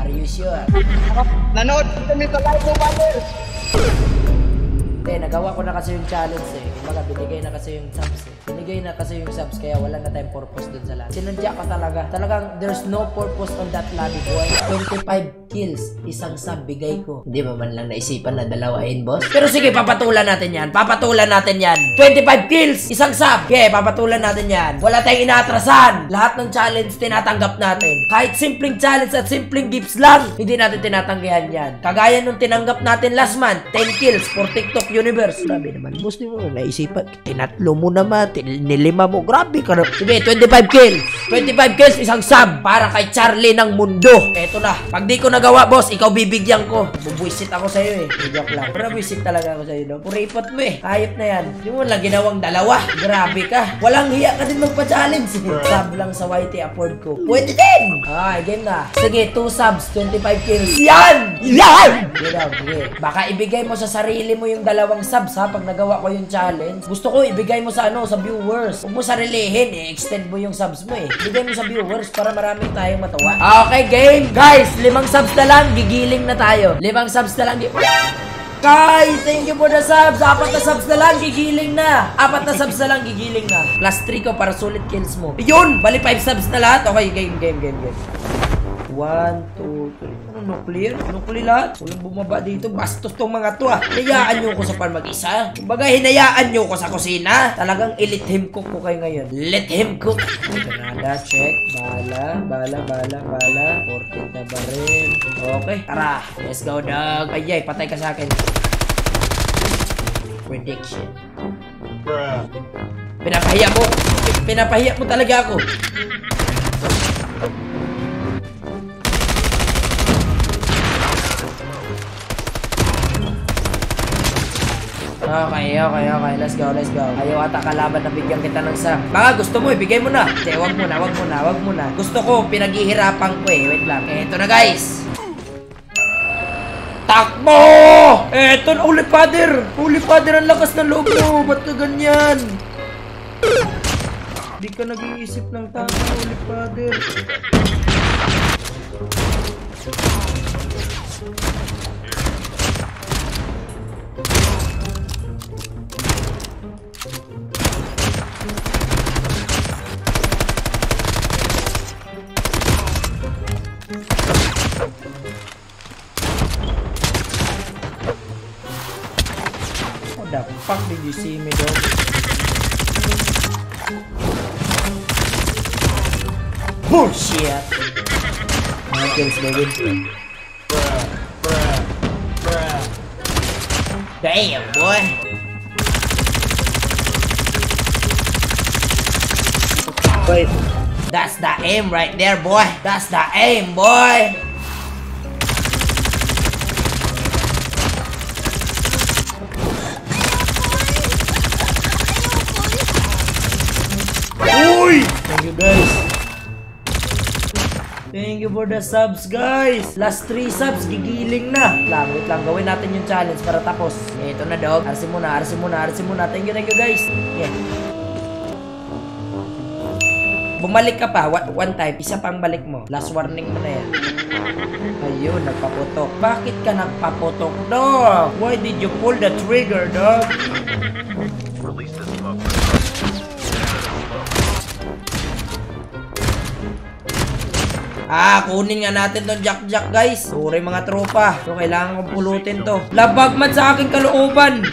Are you sure? Nanood kami sa live mo, brother. Hindi, nagawa ko na kasi yung challenge eh. Kumbaga, binigay na kasi yung subs eh. Binigay na kasi yung subs, kaya wala na tayong purpose dun sa lobby. Sinadya ka talaga. Talagang, there's no purpose on that lobby, boy. 25 kills, isang sub, bigay ko. Hindi mo man lang naisipan na dalawain, boss. Pero sige, papatulan natin yan. Papatulan natin yan. 25 kills, isang sub. Okay, papatulan natin yan. Wala tayong inaatrasan. Lahat ng challenge, tinatanggap natin. Kahit simpleng challenge at simpleng gifts lang, hindi natin tinatanggihan yan. Kagaya nung tinanggap natin last month, 10 kills for TikTok Universe. Grabe naman, boss, di mo naisipan. Tinatlo mo naman, nilima mo. Grabe ka na. Sige, 25 kills. 25 kills, isang sub para kay Charlie ng mundo. Eto na. Pag di ko nagawa, boss, ikaw bibigyan ko. Bubuisit ako sa'yo eh. Joke lang. Pero buisit talaga ako sa'yo, no? Puripot mo eh. Hayop na yan. Di mo lang ginawang dalawa. Grabe ka. Walang hiya ka din magpa-challenge eh. Sub lang sa YT afford ko. Pwede din. Ay, game na. Sige, 2 subs, 25 kills. Yan! Yan! Sige. Baka ibigay mo sa sarili mo yung dalawang subs ha, pag nagawa ko yung challenge. Gusto ko ibigay mo sa sa viewers. Huwag mo sarilihin, extend mo yung subs mo eh. Ibigay mo sa viewers para marami tayong matawa. Okay, game! Guys, 5 subs na lang, gigiling na tayo. 5 subs na lang, guys, thank you for the subs. 4 na subs na lang, gigiling na. 4 na subs na lang, gigiling na. Plus 3 ko para sulit kills mo. Yun! Bali 5 subs na lahat. Okay, game. 1, 2, 3. Nuclear? Nuclear lahat? Walang bumaba dito. Bastos tong mga to ah. Hinayaan nyo ko sa pan mag-isa. Kumbaga, hinayaan nyo ko sa kusina. Talagang i-let him cook ko kayo ngayon. Let him cook. Canada, check. Bala. 14 na ba rin? Okay, tara. Let's go, dog. Ayay, patay ka sa akin. Prediction. Pinapahiya mo talaga ako. Okay. Let's go. Ayaw ata kalaban na bigyan kita ng sub. Baka gusto mo, ibigay mo na. Hindi, wag muna. Gusto ko, pinaghihirapan ko eh. Wait lang. Eto na, guys. Takbo! Eto na, Holy Father, ang lakas ng loob mo. Ba't ka ganyan? Di ka nag-iisip ng tama, Holy Father. What the fuck did you see me, dog? Bullshit! My kills, baby. Damn, boy! Wait. That's the aim right there, boy. That's the aim, boy. Uy! Thank you, guys. Thank you for the subs, guys. Last 3 subs, gigiling na. Wait lang. Gawin natin yung challenge para tapos. Ito na, dog. Arsin muna. Thank you, guys. Yeah. Bumalik ka pa, one time, isa pang balik mo. Last warning mo na yan. Ayun, nagpaputok. Bakit ka nagpaputok, dog? Why did you pull the trigger, dog? Kunin nga natin tong jack, guys. Sorry mga tropa. So, kailangan kong pulutin to. Labag man sa aking kalooban.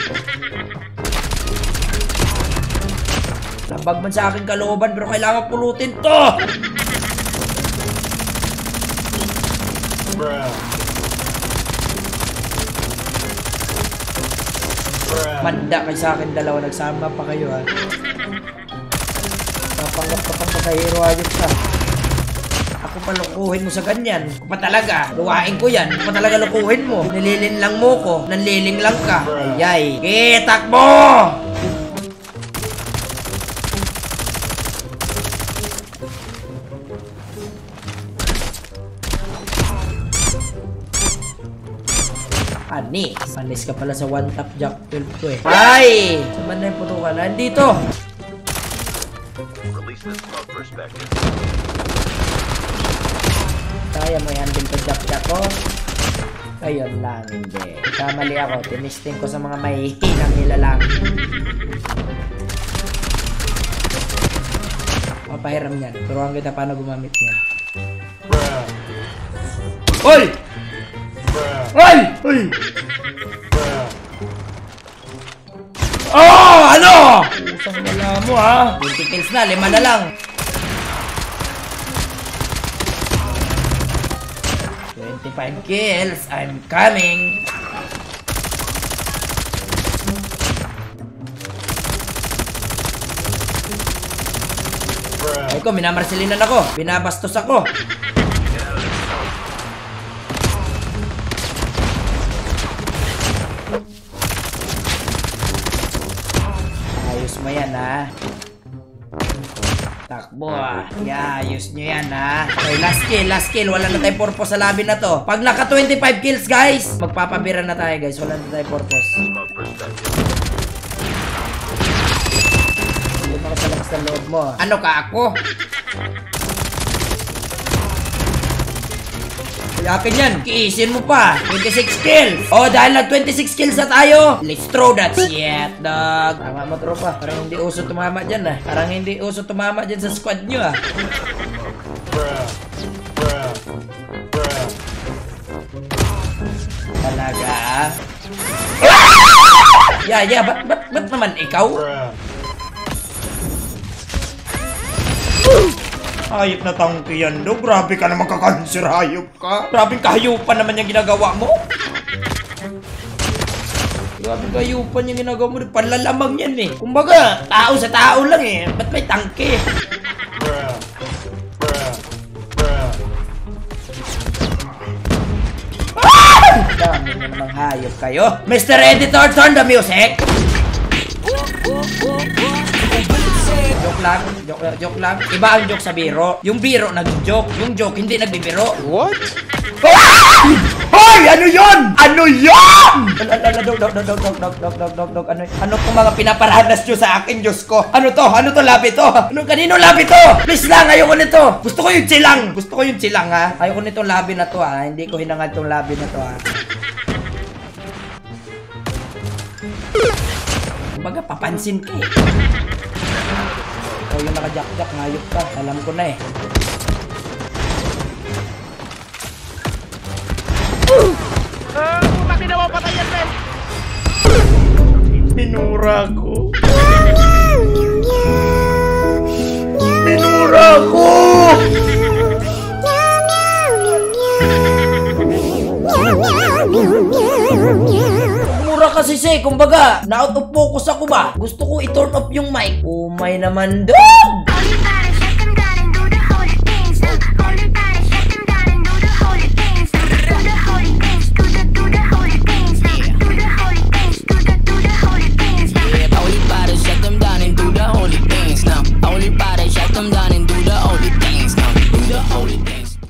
Labag man sa aking kalooban, pero kailangan pulutin to! Manda kayo sa akin dalawa, nagsama pa kayo ha. Napanggap ka pang pasahero ayos ka. Ako pa lukuhin mo sa ganyan. Ako pa talaga, luwain ko yan. Ako pa talaga lukuhin mo. Nililin lang mo ko, nanliling lang ka. Ayay, kitak mo! Panis ka pala sa one tap jack 12 ko eh. Ay! Saan na yung putukan? Nandito! Kaya mo i-handle to Jack ko. Ayun lang, hindi. Kamali ako. Tinisting ko sa mga mahihinang nilalang. Papahiram yan. Turuan kita paano gumamit yan. Hoy! Hoy! Hoy! Oh! Ano? Usang wala mo ha. 20 kills na. 5 na lang. 25 kills. I'm coming. Ay ko, minamarcelinan ako. Binabastos ako. Ayos mo yan ha. Takbo ah. Ayos nyo yan ha. Okay, last kill. Wala na tayong purpose sa labi na to. Pag naka 25 kills guys, magpapabira na tayo guys. Wala na tayong purpose. Hindi mo sa lakas ng loob mo. Ano ka ako? Akin yan. Kiisin mo pa. 26 kills. Oh, dahil nag 26 kills na tayo, let's throw that shit, dog. Tama mo, tropa. Parang hindi uso tumama dyan, ah. Parang hindi uso tumama dyan sa squad nyo, ah. Talaga, ah. Yeah. Ba't naman ikaw? Hayop na tangki yan, do. Grabe ka naman kakanser, hayop ka. Grabe kahayupan naman yung ginagawa mo. Grabe kahayupan yung ginagawa mo. Panlalamang yan eh. Kumbaga, tao sa tao lang eh. Ba't may tangke? Dami na namang hayop kayo. Mr. Editor, turn the music. Joke lang. Iba ang joke sa biro. Yung biro nag-joke. Yung joke hindi nagbibiro. What? Hoy! Ano yun? Ano yun? Dog. Ano kung mga pinaparanas nyo sa akin, Diyos ko? Ano to? Ano to labi to? Kanino labi to? Please lang, ayoko nito. Gusto ko yung chilang. Ha? Ayoko nitong labi na to, ha? Hindi ko hinangad tong labi na to, ha? Kumbaga, papansin ka eh. Ikaw yung naka-jack-jack, ngayop ka. Alam ko na eh. Puta, ginawa pa tayo yan, Minura ko. Minura ko! Mura kasi siya, kumbaga, na-out of focus ako ba? Gusto ko i-turn off yung mic. Umay naman, dog!